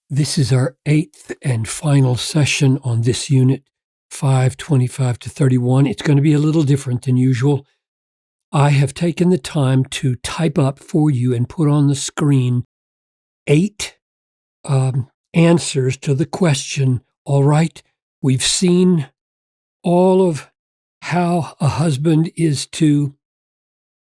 This is our eighth and final session on this unit, 525 to 31. It's going to be a little different than usual. I have taken the time to type up for you and put on the screen 8 answers to the question, all right, we've seen all of how a husband is to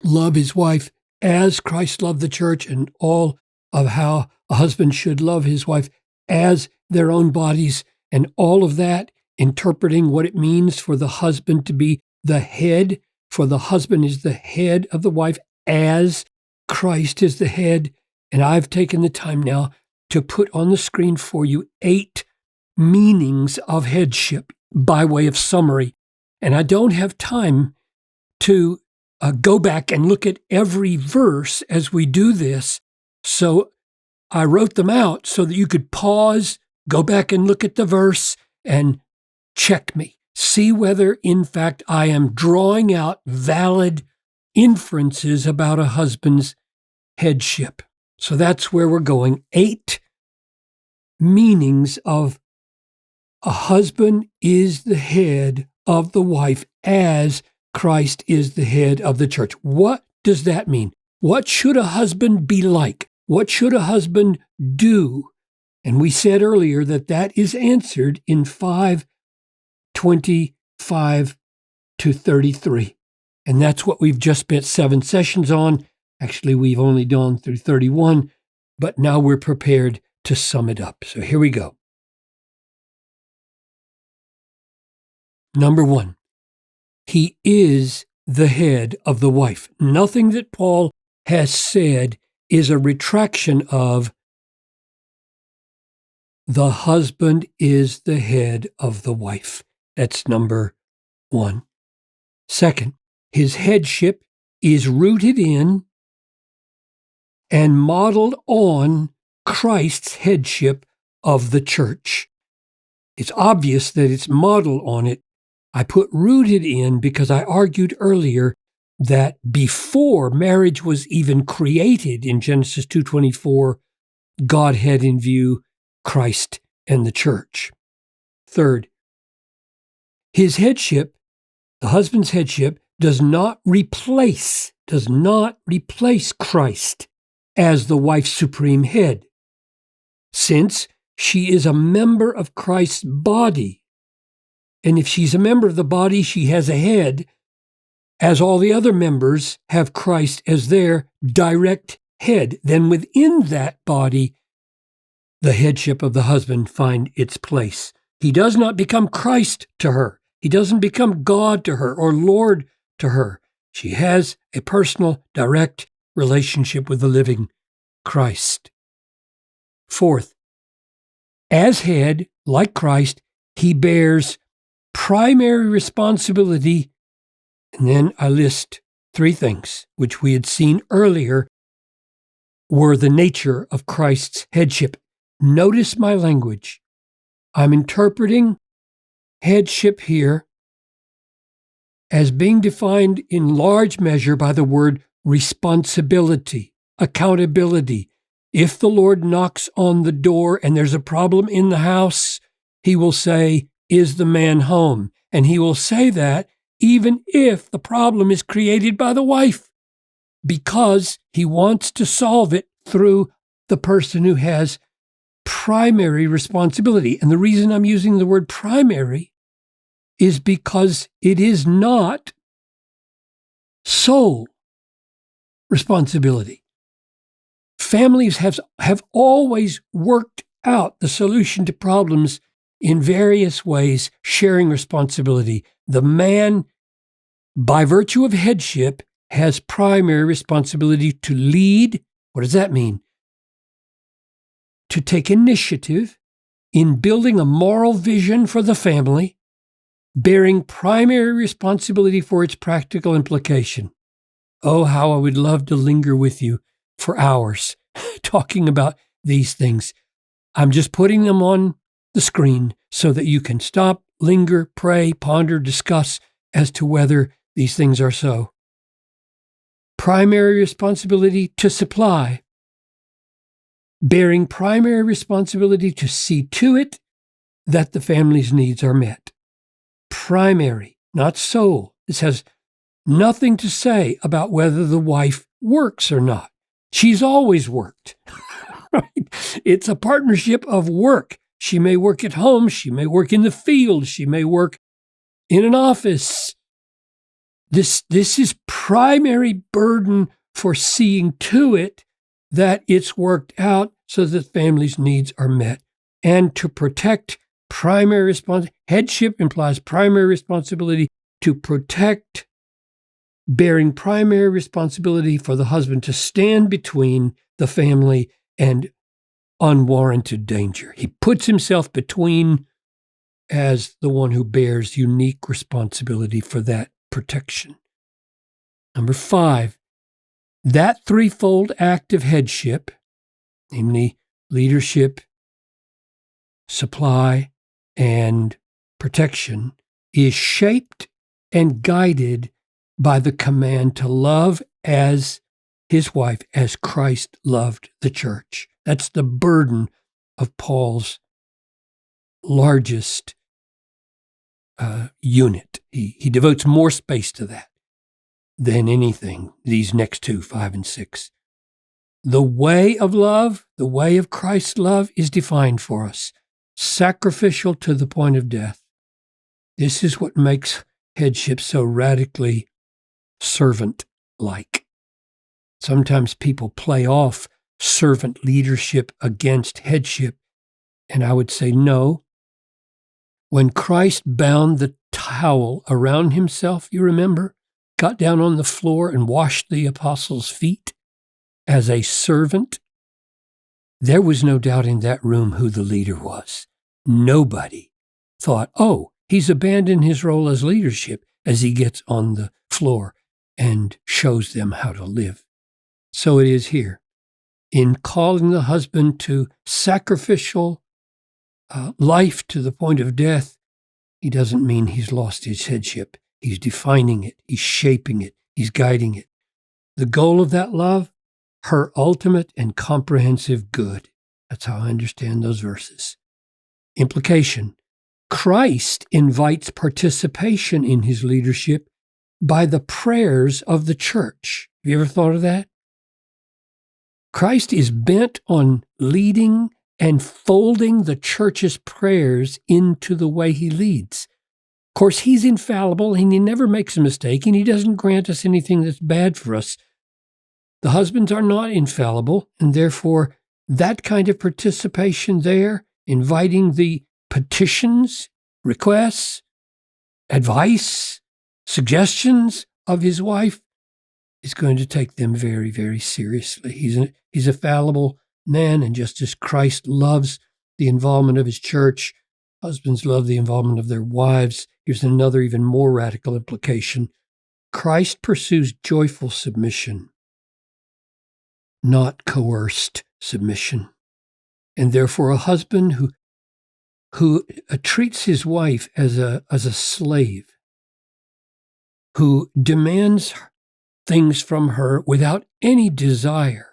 love his wife as Christ loved the church, and all of how a husband should love his wife as their own bodies, and all of that, interpreting what it means for the husband to be the head, for the husband is the head of the wife as Christ is the head. And I've taken the time now to put on the screen for you 8 meanings of headship by way of summary. And I don't have time to go back and look at every verse as we do this. So I wrote them out so that you could pause, go back and look at the verse and check me. See whether, in fact, I am drawing out valid inferences about a husband's headship. So that's where we're going. 8 meanings of a husband is the head of the wife as Christ is the head of the church. What does that mean? What should a husband be like? What should a husband do? And we said earlier that that is answered in 5:25 to 33. And that's what we've just spent 7 sessions on. Actually, we've only gone through 31, but now we're prepared to sum it up. So here we go. Number 1, he is the head of the wife. Nothing that Paul has said is a retraction of the husband is the head of the wife. That's number 1. Second, his headship is rooted in and modeled on Christ's headship of the church. It's obvious that it's modeled on it. I put rooted in because I argued earlier that before marriage was even created in Genesis 2:24, God had in view Christ and the church. Third, his headship, the husband's headship, does not replace Christ as the wife's supreme head, since she is a member of Christ's body. And if she's a member of the body, she has a head, as all the other members have Christ as their direct head. Then within that body, the headship of the husband find its place. He does not become Christ to her. He doesn't become God to her or Lord to her. She has a personal, direct relationship with the living Christ. Fourth, as head, like Christ, he bears primary responsibility. And then I list 3 things, which we had seen earlier were the nature of Christ's headship. Notice my language. I'm interpreting headship here as being defined in large measure by the word responsibility, accountability. If the Lord knocks on the door and there's a problem in the house, he will say, "Is the man home?" And he will say that even if the problem is created by the wife, because he wants to solve it through the person who has primary responsibility. And the reason I'm using the word primary is because it is not sole responsibility. Families have always worked out the solution to problems in various ways, sharing responsibility. The man, by virtue of headship, has primary responsibility to lead. What does that mean? To take initiative in building a moral vision for the family, bearing primary responsibility for its practical implication. Oh, how I would love to linger with you for hours talking about these things. I'm just putting them on the screen so that you can stop, linger, pray, ponder, discuss as to whether these things are so. Primary responsibility to supply, bearing primary responsibility to see to it that the family's needs are met. Primary, not sole. This has nothing to say about whether the wife works or not. She's always worked. Right? It's a partnership of work. She may work at home. She may work in the field. She may work in an office. This is primary burden for seeing to it that it's worked out so that family's needs are met. And to protect primary responsibility, headship implies primary responsibility to protect, bearing primary responsibility for the husband to stand between the family and unwarranted danger. He puts himself between as the one who bears unique responsibility for that protection. Number 5, that threefold act of headship, namely leadership, supply, and protection, is shaped and guided by the command to love as his wife, as Christ loved the church. That's the burden of Paul's largest unit. He devotes more space to that than anything, these next two, 5 and 6. The way of love, the way of Christ's love is defined for us, sacrificial to the point of death. This is what makes headship so radically servant-like. Sometimes people play off servant leadership against headship, and I would say no. When Christ bound the towel around himself, you remember, got down on the floor and washed the apostles' feet as a servant, there was no doubt in that room who the leader was. Nobody thought, oh, he's abandoned his role as leadership as he gets on the floor and shows them how to live. So it is here. In calling the husband to sacrificial life to the point of death, he doesn't mean he's lost his headship. He's defining it. He's shaping it. He's guiding it. The goal of that love, her ultimate and comprehensive good. That's how I understand those verses. Implication: Christ invites participation in his leadership by the prayers of the church. Have you ever thought of that? Christ is bent on leading and folding the church's prayers into the way he leads. Of course, he's infallible and he never makes a mistake, and he doesn't grant us anything that's bad for us. The husbands are not infallible, and therefore that kind of participation there, inviting the petitions, requests, advice, suggestions of his wife, is going to take them very, very seriously. He's a fallible man, and just as Christ loves the involvement of his church, husbands love the involvement of their wives. Here's another even more radical implication. Christ pursues joyful submission, not coerced submission. And therefore a husband who treats his wife as a slave, who demands things from her without any desire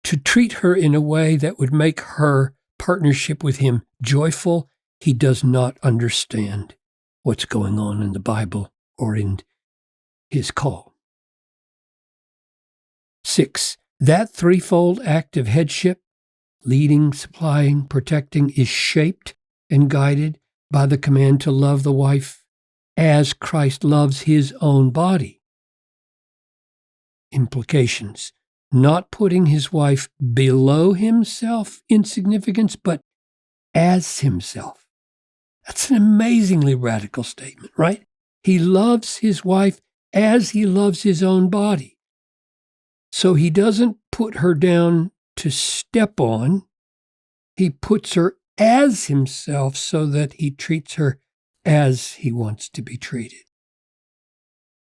to treat her in a way that would make her partnership with him joyful, he does not understand what's going on in the Bible or in his call. 6, that threefold act of headship, leading, supplying, protecting, is shaped and guided by the command to love the wife as Christ loves his own body. Implications: not putting his wife below himself in significance, but as himself. That's an amazingly radical statement, right? He loves his wife as he loves his own body. So he doesn't put her down to step on. He puts her as himself so that he treats her as he wants to be treated.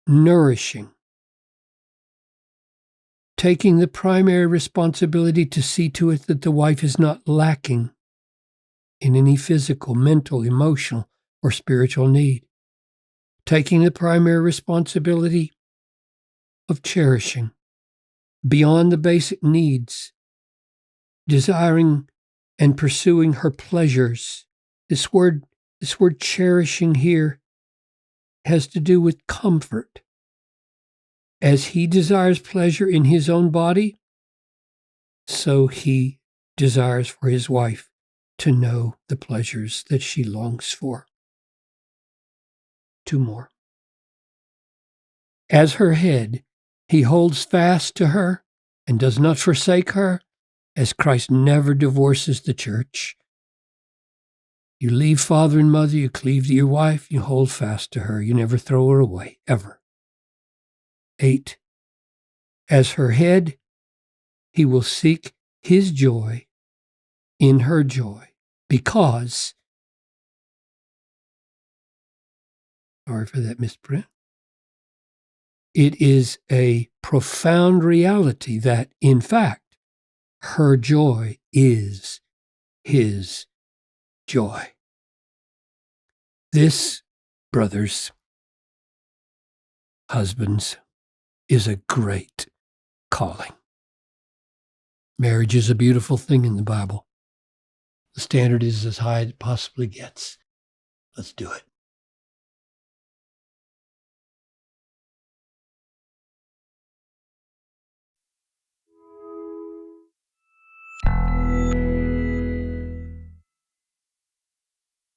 Nourishing: taking the primary responsibility to see to it that the wife is not lacking in any physical, mental, emotional, or spiritual need. Taking the primary responsibility of cherishing beyond the basic needs desiring and pursuing her pleasures. This word cherishing here has to do with comfort. As he desires pleasure in his own body, so he desires for his wife to know the pleasures that she longs for. 2 more. As her head, he holds fast to her and does not forsake her, as Christ never divorces the church. You leave father and mother, you cleave to your wife, you hold fast to her. You never throw her away, ever. 8. As her head, he will seek his joy in her joy, because, sorry for that misprint, it is a profound reality that, in fact, her joy is his joy. This, brothers, husbands, is a great calling. Marriage is a beautiful thing in the Bible. The standard is as high as it possibly gets. Let's do it.